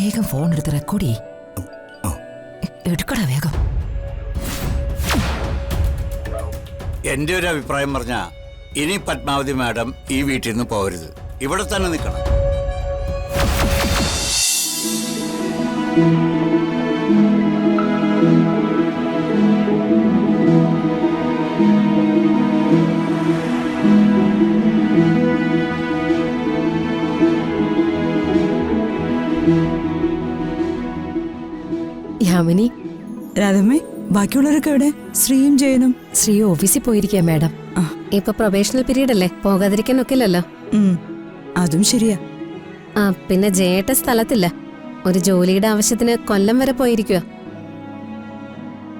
വേഗം ഫോൺ എടുത്ത് റെക്കോർഡ് ചെയ്യ്. എടുക്കടാ വേഗം. എന്റെ ഒരു അഭിപ്രായം പറഞ്ഞാ ഇനി പത്മാവതി മാഡം ഈ വീട്ടിൽ നിന്ന് പോകരുത്, ഇവിടെ തന്നെ നിൽക്കണം. യാമിനി, രാധമ്മേ, ബാക്കിയുള്ളവരൊക്കെ എവിടെ? ശ്രീയും ജയനും? ശ്രീ ഓഫീസിൽ പോയിരിക്കുക മാഡം. ഇപ്പൊ പ്രൊബേഷണൽ പീരീഡ് അല്ലേ, പോകാതിരിക്കാൻ ഒക്കില്ലല്ലോ. അതും ശരിയാ. പിന്നെ ജയേട്ട സ്ഥലത്തില്ല, ഒരു ജോലിയുടെ ആവശ്യത്തിന് കൊല്ലം വരെ പോയിരിക്കുക.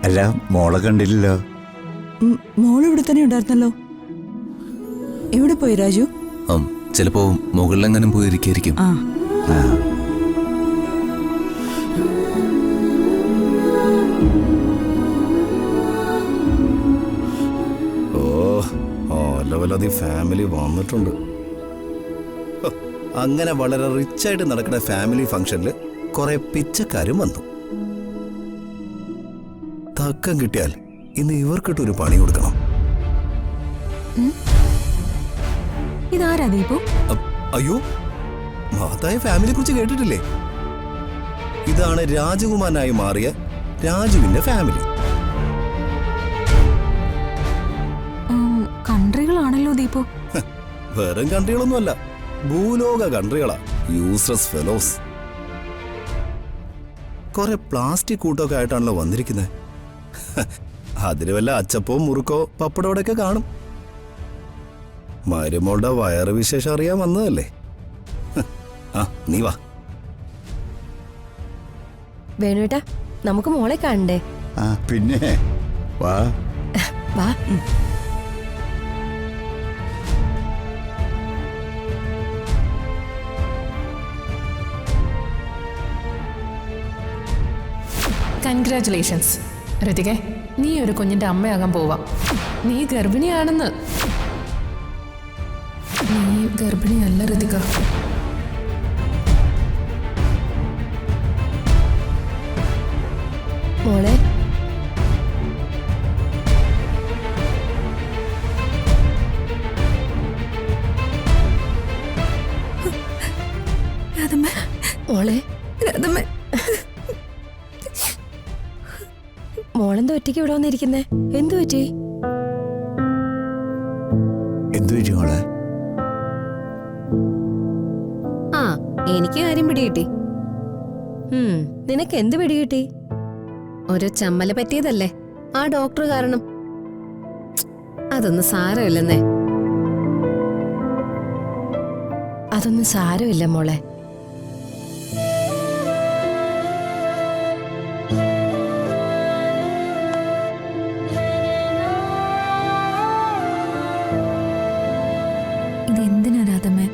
അല്ല, മോളെ കണ്ടില്ലല്ലോ. മോള് ഇവിടെ തന്നെ ഉണ്ടായിരുന്നല്ലോ. എവിടെ പോയി രാജു? ചിലപ്പോ മുകളിലെങ്ങാനും പോയിരിക്കും. ഫാമിലി വന്നിട്ടുണ്ട്. അങ്ങനെ വളരെ റിച്ചായിട്ട് നടക്കുന്ന ഫാമിലി ഫംഗ്ഷനിൽ കുറെ പിച്ചക്കാരും വന്നു. തക്കം കിട്ടിയാൽ ഇന്ന് ഇവർക്കിട്ടൊരു പണി കൊടുക്കണം. ഇതാരാ ദീപു? അയ്യോ, മഹത്തായ ഫാമിലിയെ കുറിച്ച് കേട്ടിട്ടില്ലേ? ഇതാണ് രാജകുമാരനായി മാറിയ രാജുവിന്റെ ഫാമിലി. കൺട്രികളാണല്ലോ ദീപു. വെറും കൺട്രികളൊന്നുമല്ല, ഭൂലോക കൺട്രികളാ. Useless fellows. കുറെ പ്ലാസ്റ്റിക് കൂട്ടമൊക്കെ ആയിട്ടാണല്ലോ വന്നിരിക്കുന്നത്. അതിന് വല്ല അച്ചപ്പവും മുറുക്കോ പപ്പടോടൊക്കെ കാണും. മരുമോളുടെ വയറ് വിശേഷം അറിയാൻ വന്നതല്ലേ. നീ വാ. വേണുവേട്ടാ, നമുക്ക് മോളെ കാണണ്ടേ? പിന്നെ വാ വാ. കൺഗ്രാറ്റുലേഷൻസ് ഋതികെ, നീ ഒരു കുഞ്ഞിന്റെ അമ്മയാകാൻ പോവാം. നീ ഗർഭിണിയാണെന്ന്. നീ ഗർഭിണിയല്ല ഋതിക. മോളെ, മോളെ, മോളെന്താ ഒറ്റയ്ക്ക് ഇവിടെ വന്നിരിക്കുന്നേ? എന്തു പറ്റി? മോളെ? എനിക്ക് കാര്യം പിടികിട്ടി. നിനക്ക് എന്ത് പിടികിട്ടി? ഒരു ചമ്മല് പറ്റിയതല്ലേ, ആ ഡോക്ടർ കാരണം. അതൊന്നും സാരമില്ലെന്നേ. അതൊന്നും സാരമില്ല മോളെ. ഇതെന്തിനാ രാധമ്മേ?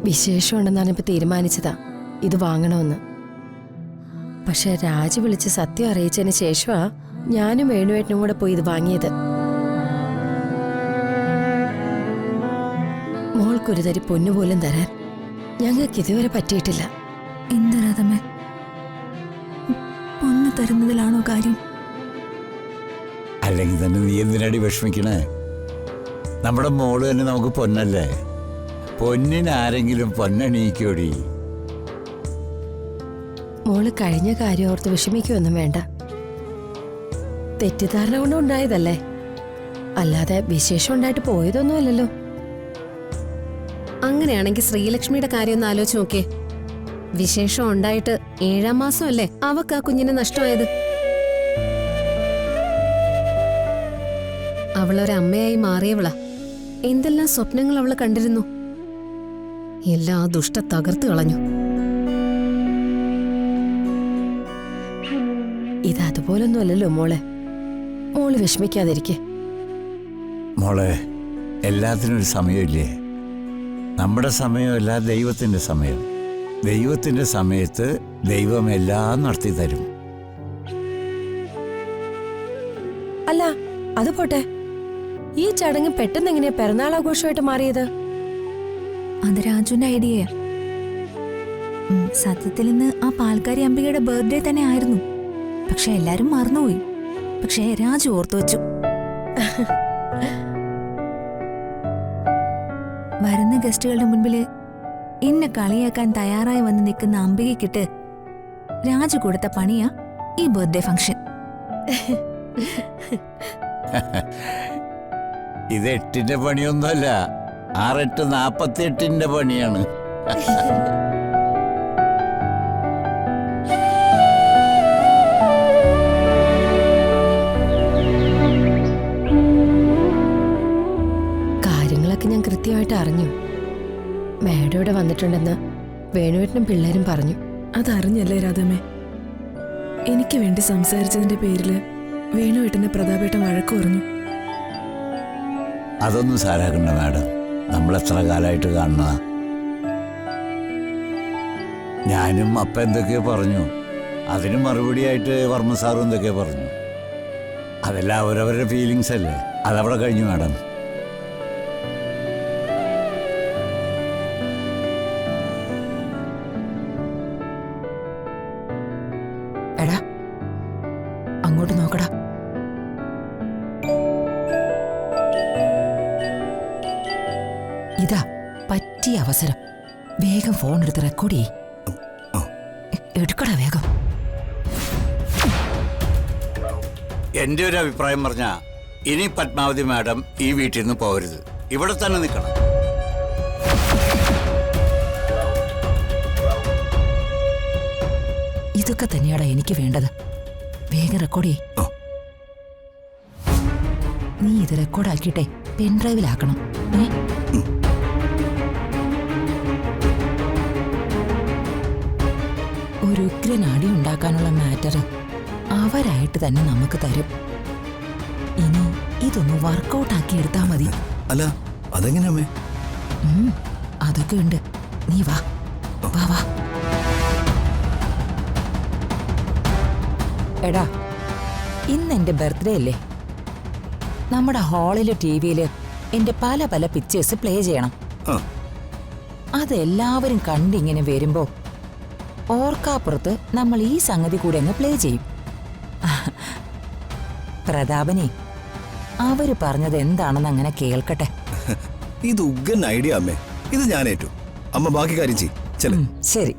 വിശേഷമുണ്ടെന്നാണ് ഇപ്പൊ തീരുമാനിച്ചതാ ഇത് വാങ്ങണമെന്ന്. പക്ഷെ രാജു വിളിച്ച് സത്യം അറിയിച്ചതിന് ശേഷമാ ഞാനും വേണുവേട്ടനും കൂടെ പോയി ഇത് വാങ്ങിയത്. മോൾക്കൊരു തരി പൊന്നുപോലും തരാൻ ഞങ്ങൾക്ക് ഇതുവരെ പറ്റിയിട്ടില്ല. എന്താ രാധമ്മേ, പൊന്ന് തരുന്നതിലാണോ കാര്യം? അല്ലെങ്കിൽ തന്നെ നീ എന്തിനാടി വിഷമിക്കണേ? നമ്മുടെ മോള് തന്നെ നമുക്ക് പൊന്നല്ലേ. പൊന്നിനാരെങ്കിലും പൊന്നണിയിക്കോടി. മോള് കഴിഞ്ഞ കാര്യം ഓർത്ത് വിഷമിക്കുമൊന്നും വേണ്ട. തെറ്റിദ്ധാരണ കൊണ്ട് ഉണ്ടായതല്ലേ, അല്ലാതെ വിശേഷം ഉണ്ടായിട്ട് പോയതൊന്നുമല്ലല്ലോ. അങ്ങനെയാണെങ്കിൽ ശ്രീലക്ഷ്മിയുടെ കാര്യം ഒന്ന് ആലോചിച്ച് നോക്കിയേ. വിശേഷം ഉണ്ടായിട്ട് 7ാം മാസമല്ലേ അവക്ക് ആ കുഞ്ഞിനെ നഷ്ടമായത്. അവളൊരമ്മയായി മാറിയവളാ. എന്തെല്ലാം സ്വപ്നങ്ങൾ അവള് കണ്ടിരുന്നു. എല്ലാം ആ ദുഷ്ട തകർത്തു കളഞ്ഞു. ഇത് അതുപോലൊന്നും അല്ലല്ലോ മോളെ. മോള് വിഷമിക്കാതിരിക്കെ. മോളെ, എല്ലാത്തിനും ഒരു സമയമില്ലേ? നമ്മുടെ സമയമല്ല ദൈവത്തിൻ്റെ സമയം. ദൈവത്തിൻ്റെ സമയത്ത് ദൈവം എല്ലാം നടത്തി തരും. അത് പോട്ടെ, ഈ ചടങ്ങ് പെട്ടെന്ന് എങ്ങനെയാ പിറന്നാൾ ആഘോഷമായിട്ട് മാറിയത്? അത് രാജുവിന്റെ ഐഡിയയാ. സത്യത്തിൽ ഇന്ന് ആ പാൽക്കാരി അംബികയുടെ ബർത്ത്ഡേ തന്നെ ആയിരുന്നു. പക്ഷെ എല്ലാരും മറന്നുപോയി. പക്ഷേ രാജു ഓർത്തു വെച്ചു. വരുന്ന ഗസ്റ്റുകളുടെ മുൻപില് എന്നെ കളിയാക്കാൻ തയ്യാറായി വന്ന് നിൽക്കുന്ന അംബികയ്ക്കിട്ട് രാജു കൊടുത്ത പണിയാ ഈ ബർത്ത്ഡേ ഫംഗ്ഷൻ. ഇത് 8ന്റെ പണിയൊന്നുമല്ല, 6-8-48ന്റെ പണിയാണ്. കാര്യങ്ങളൊക്കെ ഞാൻ കൃത്യമായിട്ട് അറിഞ്ഞു. മേഡം ഇവിടെ വന്നിട്ടുണ്ടെന്ന് വേണുവേട്ടനും പിള്ളേരും പറഞ്ഞു. അതറിഞ്ഞല്ലേ രാധമ്മേ? എനിക്ക് വേണ്ടി സംസാരിച്ചതിന്റെ പേരില് വേണുവേട്ടനെ പ്രതാപേട്ടൻ വഴക്കു പറഞ്ഞു. അതൊന്നും സാരാക്കണ്ട മാഡം, നമ്മൾ എത്ര കാലമായിട്ട് കാണുന്നതാ. ഞാനും അപ്പം എന്തൊക്കെയോ പറഞ്ഞു, അതിന് മറുപടിയായിട്ട് വർമ്മ സാറും എന്തൊക്കെയോ പറഞ്ഞു. അതെല്ലാം അവരവരുടെ ഫീലിങ്സ് അല്ലേ, അതവിടെ കഴിഞ്ഞു മാഡം. എടാ അങ്ങോട്ട് നോക്കടാ. ഇതാ പറ്റിയ അവസരം. വേഗം ഫോൺ എടുത്ത് റെക്കോർഡ് ചെയ്യ്. എടുക്കടാ വേഗം. എൻ്റെ ഒരു അഭിപ്രായം പറഞ്ഞാ ഇനി പത്മാവതി മാഡം ഈ വീട്ടിൽ നിന്ന് പോകരുത്, ഇവിടെ തന്നെ നിൽക്കണം. ഇതൊക്കെ തന്നെയാടാ എനിക്ക് വേണ്ടത്. വേഗം റെക്കോർഡ് ചെയ്യ്. നീ ഇത് റെക്കോർഡാക്കിയിട്ടെ പെൻഡ്രൈവിലാക്കണം. ഒരു ഉഗ്രൻ അടി ഉണ്ടാക്കാനുള്ള മാറ്റർ അവരായിട്ട് തന്നെ നമുക്ക് തരും. ഇനി ഇതൊന്ന് വർക്കൗട്ട് ആക്കി എടുത്താ മതി. അല്ല അതെങ്ങനെയാ? അതൊക്കെ ഉണ്ട്. നീ വാ വാ വാ. എടാ, ഇന്ന് എന്റെ ബർത്ത്ഡേ അല്ലേ? നമ്മുടെ ഹാളിലെ ടിവിയില് എന്റെ പല പല പിക്ചേഴ്സ് പ്ലേ ചെയ്യണം. അതെല്ലാവരും കണ്ടിങ്ങനെ വരുമ്പോ ഓർക്കാപ്പുറത്ത് നമ്മൾ ഈ സംഗതി കൂടെ അങ്ങ് പ്ലേ ചെയ്യും. പ്രതാപനെ അവര് പറഞ്ഞത് എന്താണെന്ന് അങ്ങനെ കേൾക്കട്ടെ. ഇത് ഉഗ്രൻ ഐഡിയ അമ്മേ, ഇത് ഞാൻ ഏറ്റു. അമ്മ ബാക്കി കാര്യം ചെയ്യ്. ശരി.